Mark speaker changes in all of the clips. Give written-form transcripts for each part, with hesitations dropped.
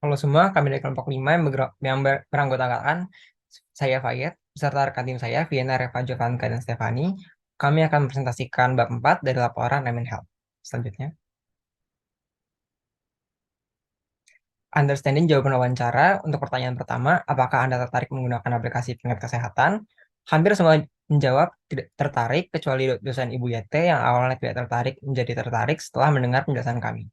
Speaker 1: Halo semua, kami dari kelompok 5 yang beranggotakan saya Fayet, beserta rekan tim saya, Viena, Reva, Jovanka, dan Stefani. Kami akan mempresentasikan bab 4 dari laporan Remin Health. Selanjutnya, understanding jawaban wawancara untuk pertanyaan pertama, apakah Anda tertarik menggunakan aplikasi pengingat kesehatan? Hampir semua menjawab tidak tertarik, kecuali dosen Ibu Yete yang awalnya tidak tertarik menjadi tertarik setelah mendengar penjelasan kami.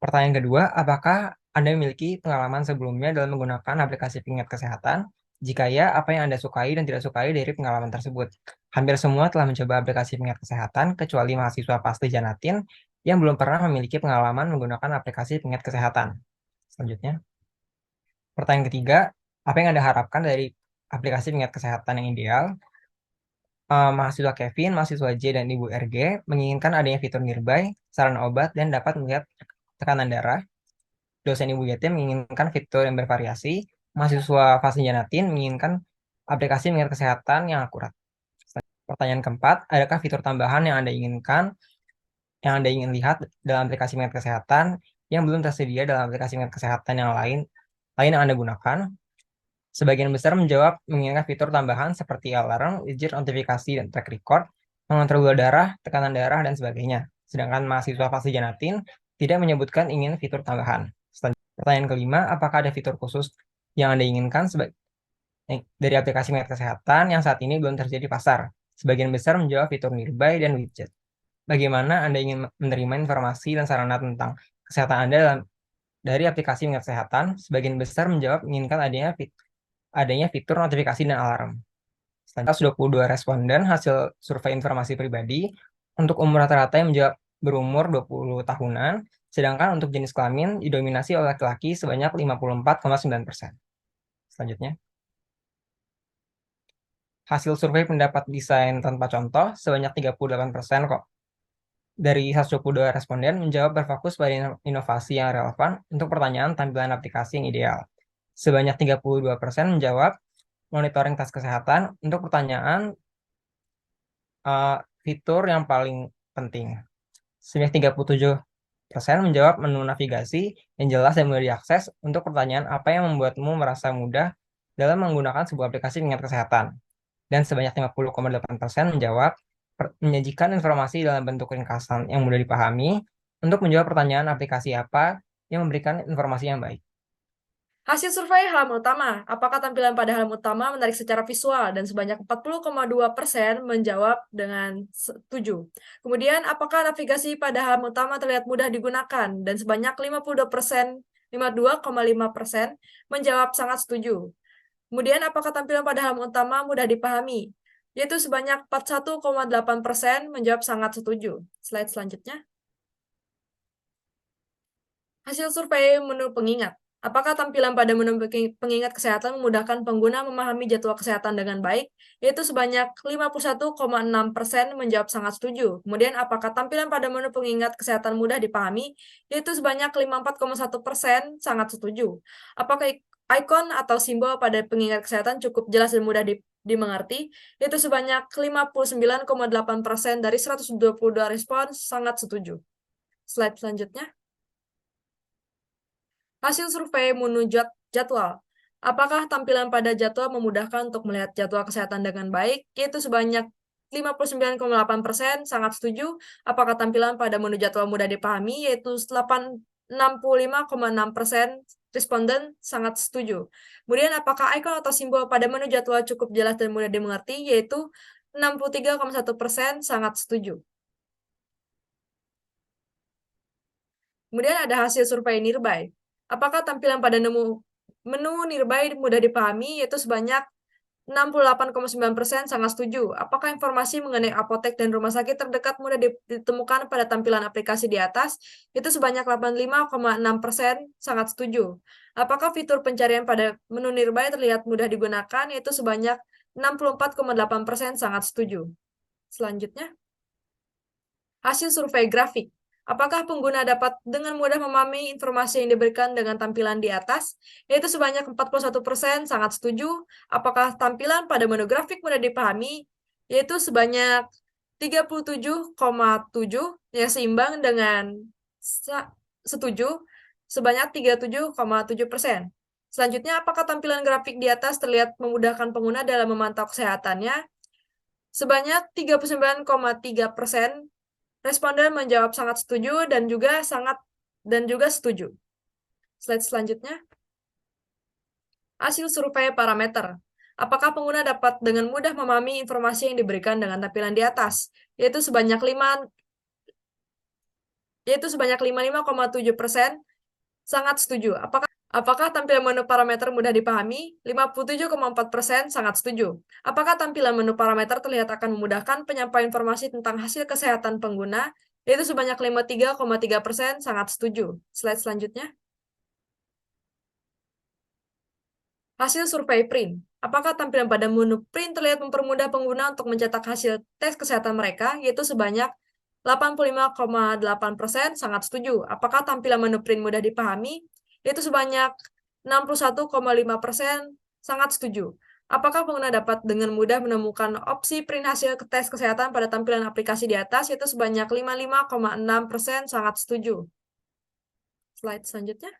Speaker 1: Pertanyaan kedua, apakah Anda memiliki pengalaman sebelumnya dalam menggunakan aplikasi pengingat kesehatan? Jika ya, apa yang Anda sukai dan tidak sukai dari pengalaman tersebut? Hampir semua telah mencoba aplikasi pengingat kesehatan, kecuali mahasiswa pasti Janatin yang belum pernah memiliki pengalaman menggunakan aplikasi pengingat kesehatan. Selanjutnya, pertanyaan ketiga, apa yang Anda harapkan dari aplikasi pengingat kesehatan yang ideal? Mahasiswa Kevin, mahasiswa J, dan Ibu RG menginginkan adanya fitur nearby, saran obat, dan dapat melihat tekanan darah. Dosen Ibu Yatim menginginkan fitur yang bervariasi, mahasiswa Fasin Janatin menginginkan aplikasi mengingat kesehatan yang akurat. Pertanyaan keempat, adakah fitur tambahan yang Anda ingin lihat dalam aplikasi mengingat kesehatan yang belum tersedia dalam aplikasi mengingat kesehatan yang lain yang Anda gunakan? Sebagian besar menjawab menginginkan fitur tambahan seperti alarm, widget notifikasi, dan track record, mengontrol gula darah, tekanan darah, dan sebagainya. Sedangkan mahasiswa Fasin Janatin tidak menyebutkan ingin fitur tambahan. Pertanyaan kelima, apakah ada fitur khusus yang Anda inginkan dari aplikasi Medcare Kesehatan yang saat ini belum tersedia di pasar? Sebagian besar menjawab fitur nearby dan widget. Bagaimana Anda ingin menerima informasi dan sarana tentang kesehatan Anda dari aplikasi Medcare Kesehatan? Sebagian besar menjawab menginginkan adanya fitur notifikasi dan alarm. Selanjutnya, 122 responden hasil survei informasi pribadi untuk umur rata-rata yang menjawab berumur 20 tahunan, sedangkan untuk jenis kelamin didominasi oleh laki-laki sebanyak 54,9%. Selanjutnya, hasil survei pendapat desain tanpa contoh sebanyak 38% kok. Dari 122 responden menjawab berfokus pada inovasi yang relevan untuk pertanyaan tampilan aplikasi yang ideal. Sebanyak 32% menjawab monitoring tas kesehatan untuk pertanyaan uh, fitur yang paling penting. Sebanyak 37% menjawab menu navigasi yang jelas dan mudah diakses untuk pertanyaan apa yang membuatmu merasa mudah dalam menggunakan sebuah aplikasi pengingat kesehatan. Dan sebanyak 50,8% menjawab menyajikan informasi dalam bentuk ringkasan yang mudah dipahami untuk menjawab pertanyaan aplikasi apa yang memberikan informasi yang baik.
Speaker 2: Hasil survei halaman utama, apakah tampilan pada halaman utama menarik secara visual dan sebanyak 40,2% menjawab dengan setuju. Kemudian, apakah navigasi pada halaman utama terlihat mudah digunakan dan sebanyak 52,5% menjawab sangat setuju. Kemudian, apakah tampilan pada halaman utama mudah dipahami? Yaitu sebanyak 41,8% menjawab sangat setuju. Slide selanjutnya. Hasil survei menu pengingat. Apakah tampilan pada menu pengingat kesehatan memudahkan pengguna memahami jadwal kesehatan dengan baik? Yaitu sebanyak 51,6% menjawab sangat setuju. Kemudian, apakah tampilan pada menu pengingat kesehatan mudah dipahami? Yaitu sebanyak 54,1% sangat setuju. Apakah ikon atau simbol pada pengingat kesehatan cukup jelas dan mudah dimengerti? Yaitu sebanyak 59,8% dari 122 respons sangat setuju. Slide selanjutnya. Hasil survei menunjuk jadwal. Apakah tampilan pada jadwal memudahkan untuk melihat jadwal kesehatan dengan baik? Yaitu sebanyak 59,8% sangat setuju. Apakah tampilan pada menu jadwal mudah dipahami? Yaitu 65,6% responden sangat setuju. Kemudian, apakah ikon atau simbol pada menu jadwal cukup jelas dan mudah dimengerti? Yaitu 63,1% sangat setuju. Kemudian ada hasil survei nearby. Apakah tampilan pada menu nearby mudah dipahami? Yaitu sebanyak 68,9% sangat setuju. Apakah informasi mengenai apotek dan rumah sakit terdekat mudah ditemukan pada tampilan aplikasi di atas? Itu sebanyak 85,6% sangat setuju. Apakah fitur pencarian pada menu nearby terlihat mudah digunakan? Yaitu sebanyak 64,8% sangat setuju. Selanjutnya, hasil survei grafik. Apakah pengguna dapat dengan mudah memahami informasi yang diberikan dengan tampilan di atas? Yaitu sebanyak 41% sangat setuju. Apakah tampilan pada menu grafik mudah dipahami? Yaitu sebanyak 37,7 yang seimbang dengan setuju. sebanyak 37,7%. Selanjutnya, apakah tampilan grafik di atas terlihat memudahkan pengguna dalam memantau kesehatannya? Sebanyak 39,3% responden menjawab sangat setuju dan juga setuju. Slide selanjutnya. Hasil survei parameter. Apakah pengguna dapat dengan mudah memahami informasi yang diberikan dengan tampilan di atas, yaitu sebanyak 55,7% sangat setuju. Apakah tampilan menu parameter mudah dipahami? 57,4% sangat setuju. Apakah tampilan menu parameter terlihat akan memudahkan penyampaian informasi tentang hasil kesehatan pengguna? Yaitu sebanyak 53,3% sangat setuju. Slide selanjutnya. Hasil survei print. Apakah tampilan pada menu print terlihat mempermudah pengguna untuk mencetak hasil tes kesehatan mereka, yaitu sebanyak 85,8% sangat setuju. Apakah tampilan menu print mudah dipahami, yaitu sebanyak 61,5% sangat setuju. Apakah pengguna dapat dengan mudah menemukan opsi print hasil tes kesehatan pada tampilan aplikasi di atas, yaitu sebanyak 55,6% sangat setuju. Slide selanjutnya.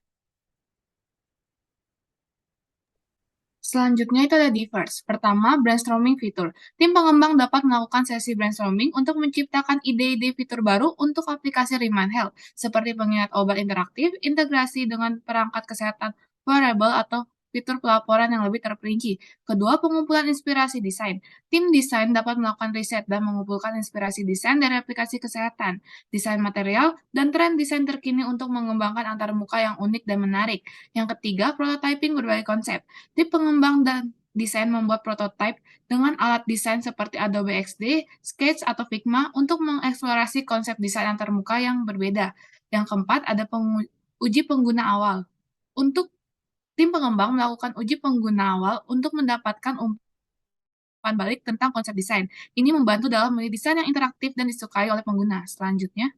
Speaker 3: Selanjutnya itu ada Diverse. Pertama, brainstorming fitur. Tim pengembang dapat melakukan sesi brainstorming untuk menciptakan ide-ide fitur baru untuk aplikasi Remind Health, seperti pengingat obat interaktif, integrasi dengan perangkat kesehatan wearable, atau fitur pelaporan yang lebih terperinci. Kedua, pengumpulan inspirasi desain. Tim desain dapat melakukan riset dan mengumpulkan inspirasi desain dari aplikasi kesehatan, desain material, dan tren desain terkini untuk mengembangkan antarmuka yang unik dan menarik. Yang ketiga, prototyping berbagai konsep. Tim pengembang dan desain membuat prototipe dengan alat desain seperti Adobe XD, Sketch, atau Figma untuk mengeksplorasi konsep desain antarmuka yang berbeda. Yang keempat, ada uji pengguna awal. Untuk tim pengembang melakukan uji pengguna awal untuk mendapatkan umpan balik tentang konsep desain. Ini membantu dalam memilih desain yang interaktif dan disukai oleh pengguna. Selanjutnya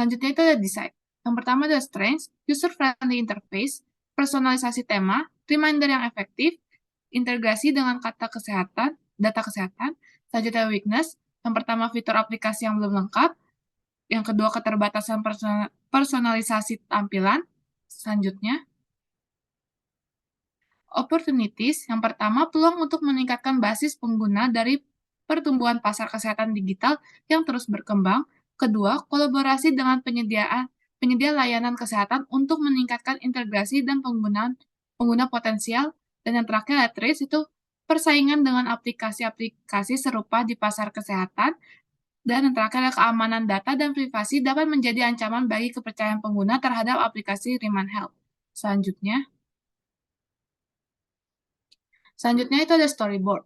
Speaker 3: itu ada desain. Yang pertama adalah strengths, user-friendly interface, personalisasi tema, reminder yang efektif, integrasi dengan data kesehatan. Selanjutnya weakness, yang pertama fitur aplikasi yang belum lengkap, yang kedua keterbatasan personalisasi tampilan. Selanjutnya, opportunities, yang pertama peluang untuk meningkatkan basis pengguna dari pertumbuhan pasar kesehatan digital yang terus berkembang. Kedua, kolaborasi dengan penyedia layanan kesehatan untuk meningkatkan integrasi dan pengguna potensial. Dan yang terakhir, at risk, itu persaingan dengan aplikasi-aplikasi serupa di pasar kesehatan. Dan yang terakhir adalah keamanan data dan privasi dapat menjadi ancaman bagi kepercayaan pengguna terhadap aplikasi Remind Health. Selanjutnya itu ada storyboard.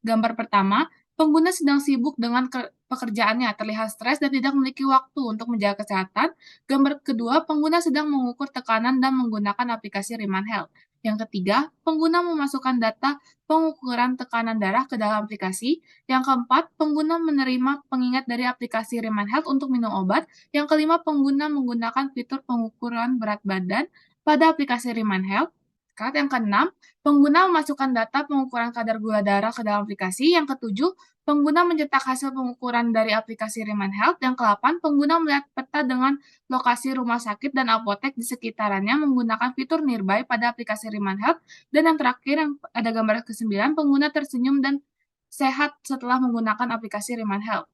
Speaker 3: Gambar pertama, pengguna sedang sibuk dengan pekerjaannya, terlihat stres dan tidak memiliki waktu untuk menjaga kesehatan. Gambar kedua, pengguna sedang mengukur tekanan dan menggunakan aplikasi Remind Health. Yang ketiga, pengguna memasukkan data pengukuran tekanan darah ke dalam aplikasi. Yang keempat, pengguna menerima pengingat dari aplikasi Remind Health untuk minum obat. Yang kelima, pengguna menggunakan fitur pengukuran berat badan pada aplikasi Remind Health. Yang keenam, pengguna memasukkan data pengukuran kadar gula darah ke dalam aplikasi. Yang ketujuh, pengguna mencetak hasil pengukuran dari aplikasi Remind Health. Yang kedelapan, pengguna melihat peta dengan lokasi rumah sakit dan apotek di sekitarannya menggunakan fitur Nearby pada aplikasi Remind Health. Dan yang terakhir, yang ada gambar ke-9, pengguna tersenyum dan sehat setelah menggunakan aplikasi Remind Health.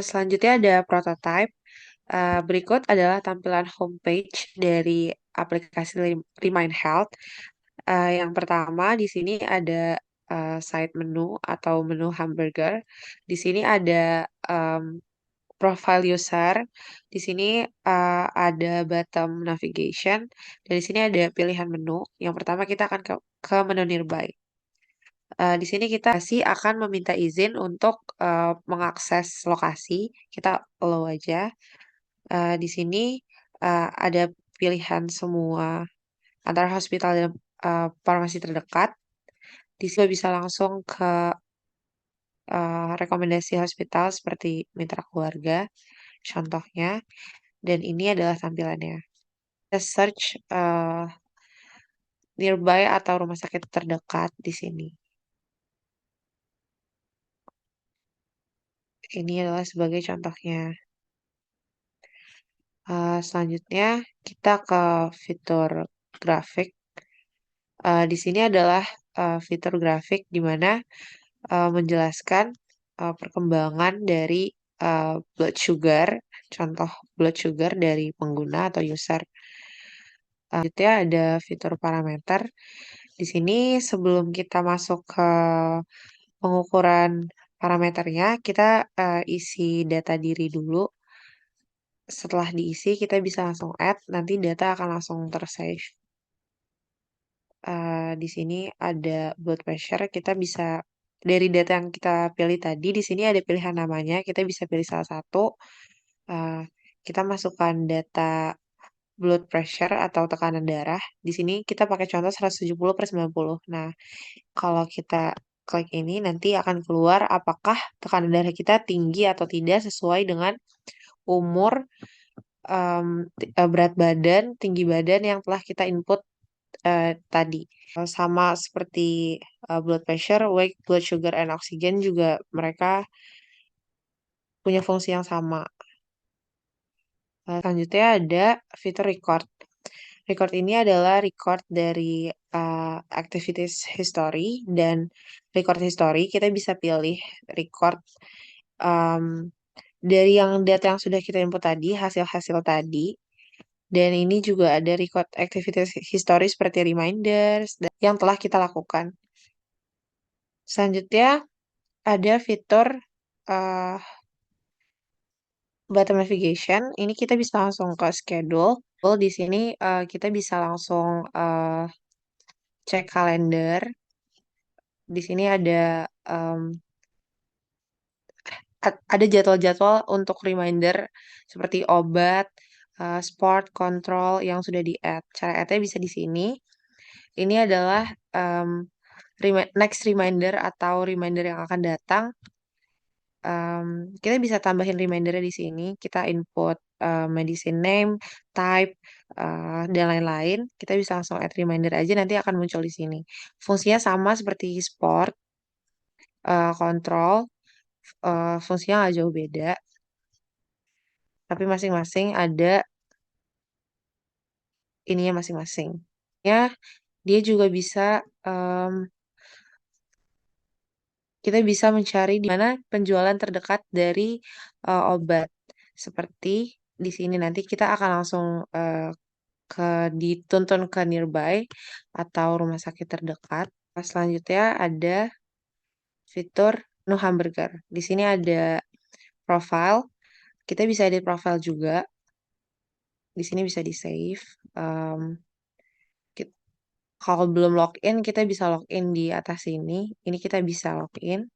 Speaker 4: Selanjutnya ada prototype. Berikut adalah tampilan homepage dari aplikasi Remind Health. Yang pertama di sini ada side menu atau menu hamburger. Di sini ada profile user. Di sini ada button navigation. Dan di sini ada pilihan menu. Yang pertama kita akan ke menu nearby. Di sini kita akan meminta izin untuk mengakses lokasi. Kita allow aja. Di sini ada pilihan semua antara hospital dan farmasi terdekat. Di sini bisa langsung ke rekomendasi hospital seperti mitra keluarga, contohnya. Dan ini adalah tampilannya. Kita search nearby atau rumah sakit terdekat di sini. Ini adalah sebagai contohnya. Selanjutnya kita ke fitur grafik. Di sini adalah fitur grafik di mana menjelaskan perkembangan dari blood sugar, contoh blood sugar dari pengguna atau user. Selanjutnya ada fitur parameter. Di sini sebelum kita masuk ke pengukuran parameternya, kita isi data diri dulu. Setelah diisi, kita bisa langsung add, nanti data akan langsung tersave. Di sini ada blood pressure, kita bisa dari data yang kita pilih tadi, di sini ada pilihan namanya, kita bisa pilih salah satu. Eh, kita masukkan data blood pressure atau tekanan darah. Di sini kita pakai contoh 170/90. Nah, kalau kita klik ini, nanti akan keluar apakah tekanan darah kita tinggi atau tidak sesuai dengan umur, berat badan, tinggi badan yang telah kita input tadi. Sama seperti blood pressure, weight, blood sugar, and oxygen juga mereka punya fungsi yang sama. Selanjutnya ada fitur record. Record ini adalah record dari activities history dan record history kita bisa pilih record um, dari data yang sudah kita input tadi, hasil-hasil tadi. Dan ini juga ada record activities history seperti reminders yang telah kita lakukan. Selanjutnya ada fitur uh, button navigation. Ini kita bisa langsung ke schedule. Di sini kita bisa langsung cek kalender. Di sini ada jadwal-jadwal untuk reminder seperti obat, sport, control yang sudah di-add. Cara add-nya bisa di sini. Ini adalah next reminder atau reminder yang akan datang. Kita bisa tambahin remindernya di sini. Kita input medicine name, type, dan lain-lain. Kita bisa langsung add reminder aja, nanti akan muncul di sini. Fungsinya sama seperti sport, control, fungsinya nggak jauh beda. Tapi masing-masing ada ininya masing-masing. Ya, dia juga bisa kita bisa mencari di mana penjualan terdekat dari obat. Seperti di sini nanti kita akan langsung dituntun ke nearby atau rumah sakit terdekat. Selanjutnya ada fitur menu hamburger. Di sini ada profile. Kita bisa edit profile juga. Di sini bisa di save. Kalau belum login, kita bisa login di atas sini. Ini kita bisa login,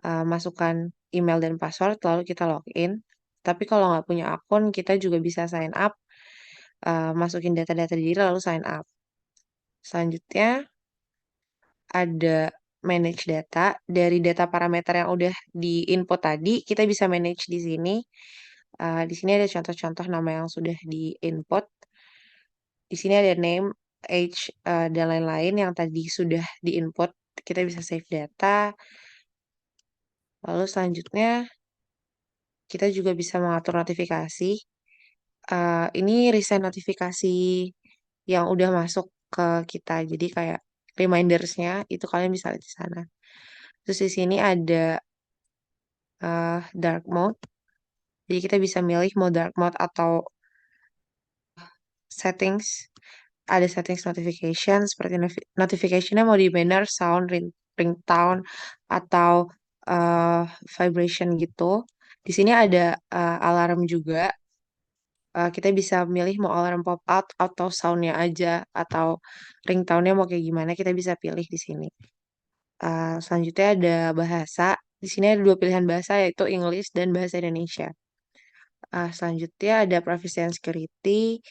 Speaker 4: masukkan email dan password, lalu kita login. Tapi kalau nggak punya akun, kita juga bisa sign up, masukin data-data diri, lalu sign up. Selanjutnya, ada manage data. Dari data parameter yang udah di-input tadi, kita bisa manage di sini. Di sini ada contoh-contoh nama yang sudah di-input. Di sini ada name, age, dan lain-lain yang tadi sudah di-input. Kita bisa save data. Lalu selanjutnya, kita juga bisa mengatur notifikasi. Ini resign notifikasi yang udah masuk ke kita. Jadi kayak remindersnya itu kalian bisa lihat di sana. Terus di sini ada dark mode. Jadi kita bisa milih mau dark mode atau settings. Ada settings notification seperti notificationnya mau di banner, sound, ringtone, atau vibration gitu. Di sini ada alarm juga. Kita bisa milih mau alarm pop out atau soundnya aja atau ringtone-nya mau kayak gimana kita bisa pilih di sini. Selanjutnya ada bahasa. Di sini ada dua pilihan bahasa yaitu English dan bahasa Indonesia. Selanjutnya ada privacy and security.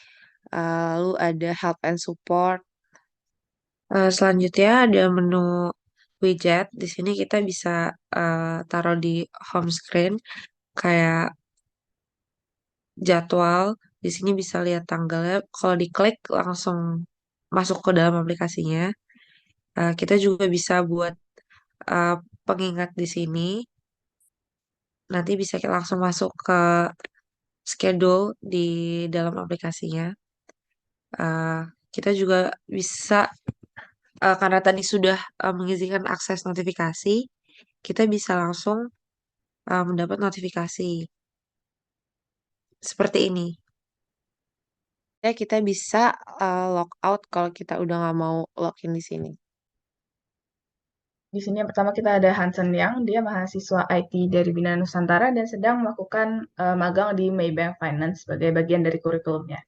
Speaker 4: Lalu ada help and support. Selanjutnya ada menu widget. Di sini kita bisa taruh di home screen kayak jadwal. Di sini bisa lihat tanggalnya. Kalau diklik langsung masuk ke dalam aplikasinya. Kita juga bisa buat uh, pengingat di sini. Nanti bisa kita langsung masuk ke schedule di dalam aplikasinya. Uh, kita juga bisa, karena tadi sudah mengizinkan akses notifikasi, kita bisa langsung mendapat notifikasi seperti ini. Ya, kita bisa log out kalau kita udah nggak mau login di sini.
Speaker 5: Di sini yang pertama kita ada Hansen Yang, dia mahasiswa IT dari Bina Nusantara dan sedang melakukan magang di Maybank Finance sebagai bagian dari kurikulumnya.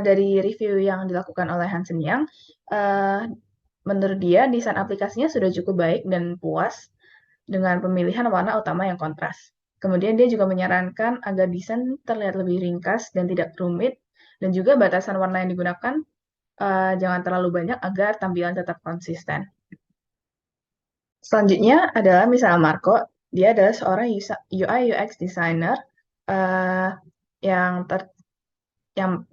Speaker 5: Dari review yang dilakukan oleh Hansen Yang, menurut dia desain aplikasinya sudah cukup baik dan puas dengan pemilihan warna utama yang kontras. Kemudian dia juga menyarankan agar desain terlihat lebih ringkas dan tidak rumit, dan juga batasan warna yang digunakan jangan terlalu banyak agar tampilan tetap konsisten. Selanjutnya adalah misalnya Marco, dia adalah seorang UI UX designer uh, yang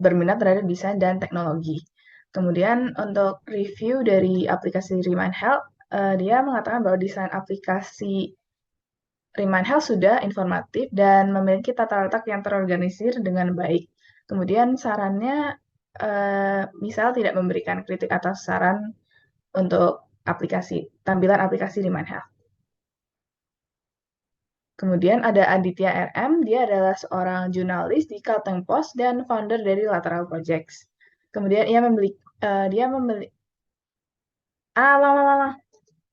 Speaker 5: berminat terhadap desain dan teknologi. Kemudian untuk review dari aplikasi Remind Health, dia mengatakan bahwa desain aplikasi Remind Health sudah informatif dan memiliki tata letak yang terorganisir dengan baik. Kemudian sarannya, misal tidak memberikan kritik atau saran untuk tampilan aplikasi Remind Health. Kemudian ada Aditya RM, dia adalah seorang jurnalis di Kalteng Post dan founder dari Lateral Projects. Kemudian dia membeli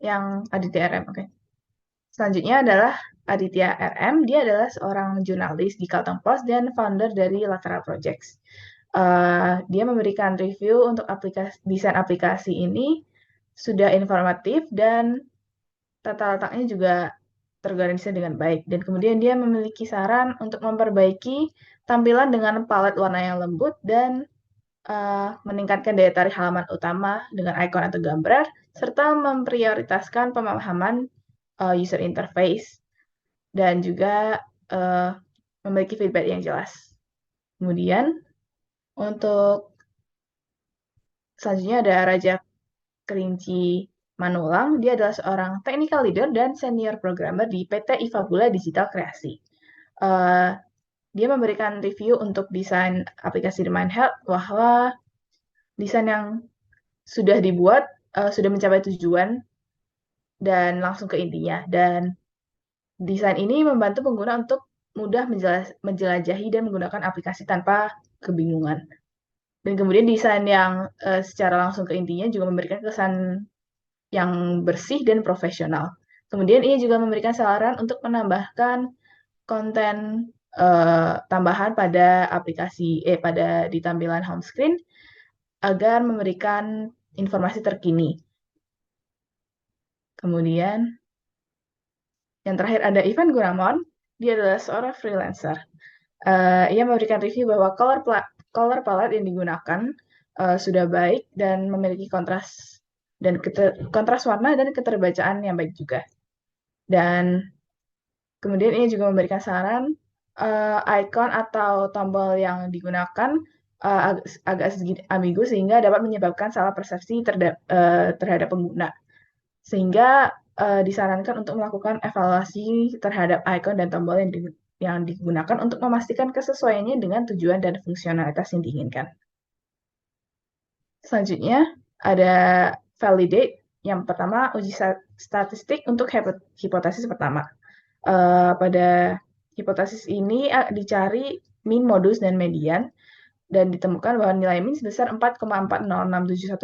Speaker 5: yang Aditya RM, oke. Selanjutnya adalah Aditya RM, dia adalah seorang jurnalis di Kalteng Post dan founder dari Lateral Projects. Dia memberikan review untuk desain aplikasi ini sudah informatif dan tata letaknya juga terorganisir dengan baik. Dan kemudian dia memiliki saran untuk memperbaiki tampilan dengan palet warna yang lembut dan meningkatkan daya tarik halaman utama dengan ikon atau gambar, serta memprioritaskan pemahaman user interface dan juga memiliki feedback yang jelas. Kemudian untuk selanjutnya ada Raja Kerinci Manulang, dia adalah seorang technical leader dan senior programmer di PT Ifabula Digital Kreasi. Dia memberikan review untuk desain aplikasi Remind Health bahwa desain yang sudah dibuat sudah mencapai tujuan dan langsung ke intinya. Dan desain ini membantu pengguna untuk mudah menjelajahi dan menggunakan aplikasi tanpa kebingungan. Dan kemudian desain yang secara langsung ke intinya juga memberikan kesan yang bersih dan profesional. Kemudian ia juga memberikan saran untuk menambahkan konten tambahan pada di tampilan home screen agar memberikan informasi terkini. Kemudian yang terakhir ada Ivan Guramon, dia adalah seorang freelancer. Ia memberikan review bahwa color palette yang digunakan sudah baik dan memiliki kontras warna dan keterbacaan yang baik juga. Dan kemudian ini juga memberikan saran ikon atau tombol yang digunakan agak sedikit ambigu sehingga dapat menyebabkan salah persepsi terhadap pengguna. Sehingga disarankan untuk melakukan evaluasi terhadap ikon dan tombol yang digunakan untuk memastikan kesesuaiannya dengan tujuan dan fungsionalitas yang diinginkan. Selanjutnya ada validate. Yang pertama, uji statistik untuk hipotesis pertama. Pada hipotesis ini dicari mean, modus, dan median, dan ditemukan bahwa nilai mean sebesar 4,406714,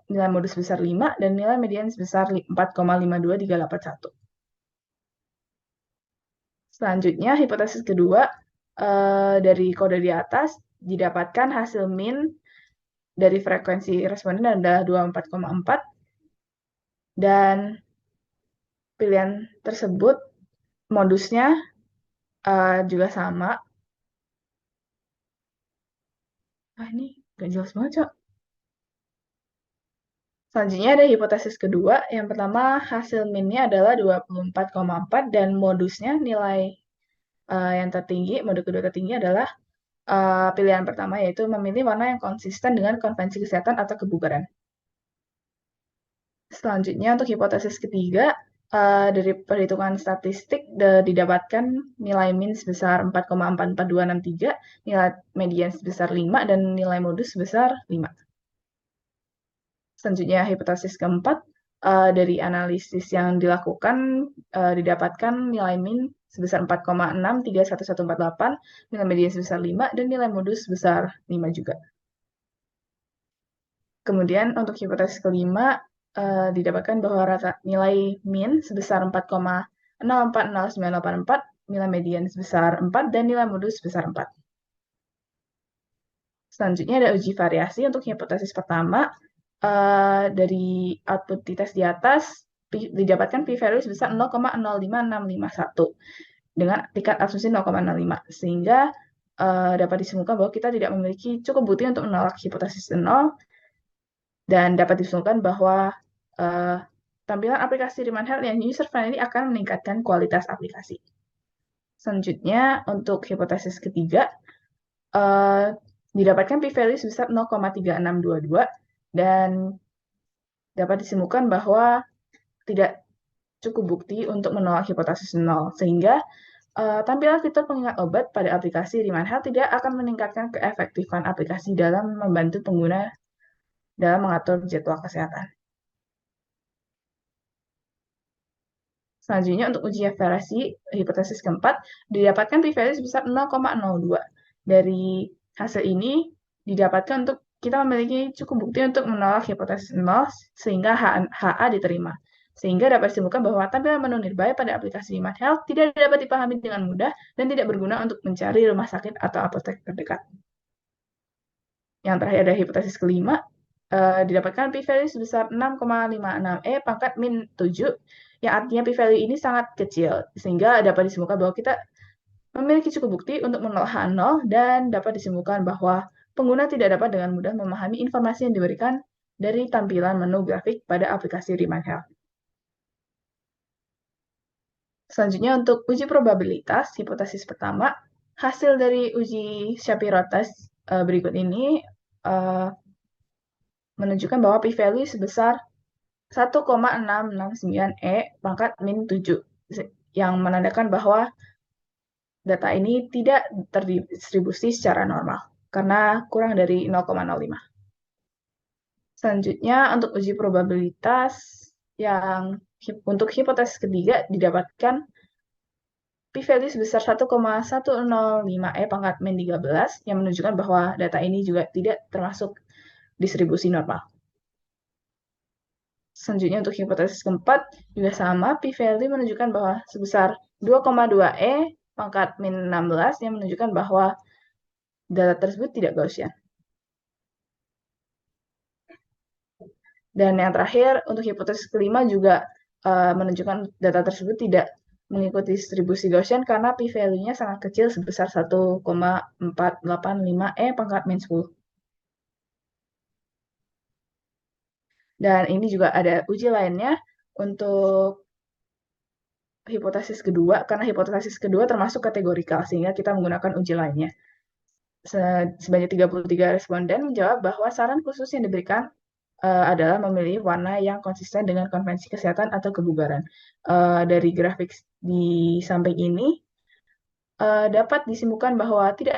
Speaker 5: nilai modus sebesar 5, dan nilai median sebesar 4,52381. Selanjutnya, hipotesis kedua, dari kode di atas, didapatkan hasil mean dari frekuensi responden adalah 24,4, dan pilihan tersebut modusnya juga sama. Ini nggak jelas banget, Cok. Selanjutnya ada hipotesis kedua. Yang pertama, hasil mean-nya adalah 24,4 dan modusnya nilai yang tertinggi, mode kedua tertinggi adalah pilihan pertama, yaitu memilih warna yang konsisten dengan konvensi kesehatan atau kebugaran. Selanjutnya untuk hipotesis ketiga, Dari perhitungan statistik didapatkan nilai min sebesar 4,44263, nilai median sebesar 5, dan nilai modus sebesar 5. Selanjutnya, hipotesis keempat, dari analisis yang dilakukan, didapatkan nilai min sebesar 4,6311148, nilai median sebesar 5, dan nilai modus sebesar 5 juga. Kemudian untuk hipotesis kelima, didapatkan bahwa nilai min sebesar 4,040984, nilai median sebesar 4, dan nilai modus sebesar 4. Selanjutnya ada uji variasi untuk hipotesis pertama. Dari output di tes di atas, didapatkan p-value sebesar 0,05651 dengan tingkat asumsi 0,05, sehingga dapat disimpulkan bahwa kita tidak memiliki cukup bukti untuk menolak hipotesis 0, dan dapat disimpulkan bahwa tampilan aplikasi Riemann Health yang user-friendly akan meningkatkan kualitas aplikasi. Selanjutnya, untuk hipotesis ketiga, didapatkan p-value sebesar 0,3622, dan dapat disimpulkan bahwa tidak cukup bukti untuk menolak hipotesis 0, sehingga tampilan fitur pengingat obat pada aplikasi Riemann Health tidak akan meningkatkan keefektifan aplikasi dalam membantu pengguna dalam mengatur jadwal kesehatan. Selanjutnya, untuk uji variasi hipotesis keempat, didapatkan p-value sebesar 0,02. Dari hasil ini, didapatkan untuk kita memiliki cukup bukti untuk menolak hipotesis 0, sehingga HA diterima. Sehingga dapat disimpulkan bahwa tampilan menu nearby pada aplikasi Riemann Health tidak dapat dipahami dengan mudah dan tidak berguna untuk mencari rumah sakit atau apotek terdekat. Yang terakhir ada hipotesis kelima, didapatkan p-value sebesar 6,56 pangkat min 7, yang artinya p-value ini sangat kecil, sehingga dapat disimpulkan bahwa kita memiliki cukup bukti untuk menolak H0, dan dapat disimpulkan bahwa pengguna tidak dapat dengan mudah memahami informasi yang diberikan dari tampilan menu grafik pada aplikasi Riemann Health. Selanjutnya, untuk uji probabilitas hipotesis pertama, hasil dari uji Shapiro test berikut ini menunjukkan bahwa p-value sebesar 1,669 pangkat min 7, yang menandakan bahwa data ini tidak terdistribusi secara normal karena kurang dari 0,05. Selanjutnya, untuk uji probabilitas yang untuk hipotesis ketiga, didapatkan p-value sebesar 1,105 pangkat min 13, yang menunjukkan bahwa data ini juga tidak termasuk distribusi normal. Selanjutnya, untuk hipotesis keempat juga sama, p-value menunjukkan bahwa sebesar 2,2 pangkat min 16, yang menunjukkan bahwa data tersebut tidak Gaussian. Dan yang terakhir, untuk hipotesis kelima juga menunjukkan data tersebut tidak mengikuti distribusi Gaussian karena p-value-nya sangat kecil sebesar 1,485 pangkat min 10. Dan ini juga ada uji lainnya untuk hipotesis kedua, karena hipotesis kedua termasuk kategorikal, sehingga kita menggunakan uji lainnya. Sebanyak 33 responden menjawab bahwa saran khusus yang diberikan adalah memilih warna yang konsisten dengan konvensi kesehatan atau kebugaran. Dari grafik di samping ini, dapat disimpulkan bahwa tidak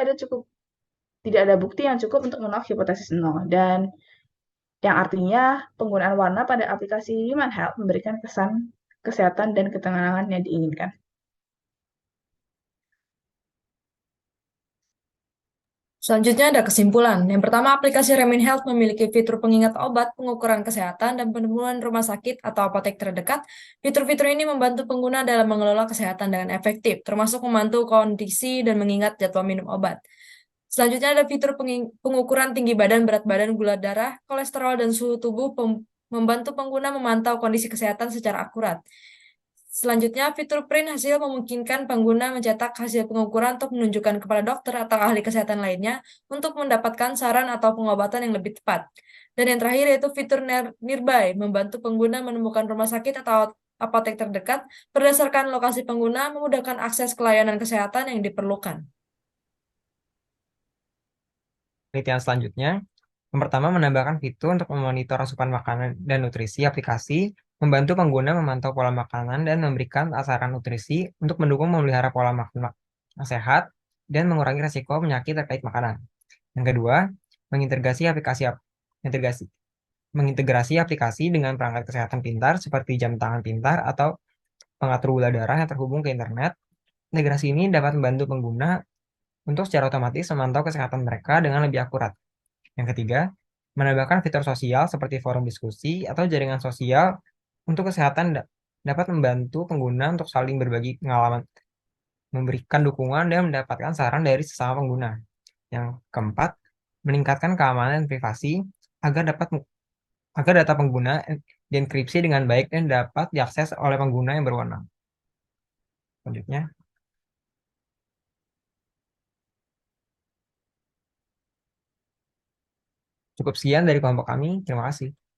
Speaker 5: ada bukti yang cukup untuk menolak hipotesis 0, dan yang artinya penggunaan warna pada aplikasi Riemann Health memberikan kesan kesehatan dan ketenangan yang diinginkan.
Speaker 2: Selanjutnya ada kesimpulan. Yang pertama, aplikasi Riemann Health memiliki fitur pengingat obat, pengukuran kesehatan, dan penemuan rumah sakit atau apotek terdekat. Fitur-fitur ini membantu pengguna dalam mengelola kesehatan dengan efektif, termasuk membantu kondisi dan mengingat jadwal minum obat. Selanjutnya ada fitur pengukuran tinggi badan, berat badan, gula darah, kolesterol, dan suhu tubuh, membantu pengguna memantau kondisi kesehatan secara akurat. Selanjutnya, fitur print hasil memungkinkan pengguna mencetak hasil pengukuran untuk menunjukkan kepada dokter atau ahli kesehatan lainnya untuk mendapatkan saran atau pengobatan yang lebih tepat. Dan yang terakhir yaitu fitur nearby, membantu pengguna menemukan rumah sakit atau apotek terdekat berdasarkan lokasi pengguna, memudahkan akses ke layanan kesehatan yang diperlukan.
Speaker 1: Penelitian selanjutnya, yang pertama menambahkan fitur untuk memonitor asupan makanan dan nutrisi aplikasi membantu pengguna memantau pola makanan dan memberikan saran nutrisi untuk mendukung memelihara pola makan yang sehat dan mengurangi resiko penyakit terkait makanan. Yang kedua, mengintegrasi aplikasi integrasi mengintegrasi aplikasi dengan perangkat kesehatan pintar seperti jam tangan pintar atau pengatur gula darah yang terhubung ke internet. Integrasi ini dapat membantu pengguna untuk secara otomatis memantau kesehatan mereka dengan lebih akurat. Yang ketiga, menambahkan fitur sosial seperti forum diskusi atau jaringan sosial untuk kesehatan dapat membantu pengguna untuk saling berbagi pengalaman, memberikan dukungan, dan mendapatkan saran dari sesama pengguna. Yang keempat, meningkatkan keamanan dan privasi agar data pengguna dienkripsi dengan baik dan dapat diakses oleh pengguna yang berwenang. Selanjutnya, cukup sekian dari kelompok kami. Terima kasih.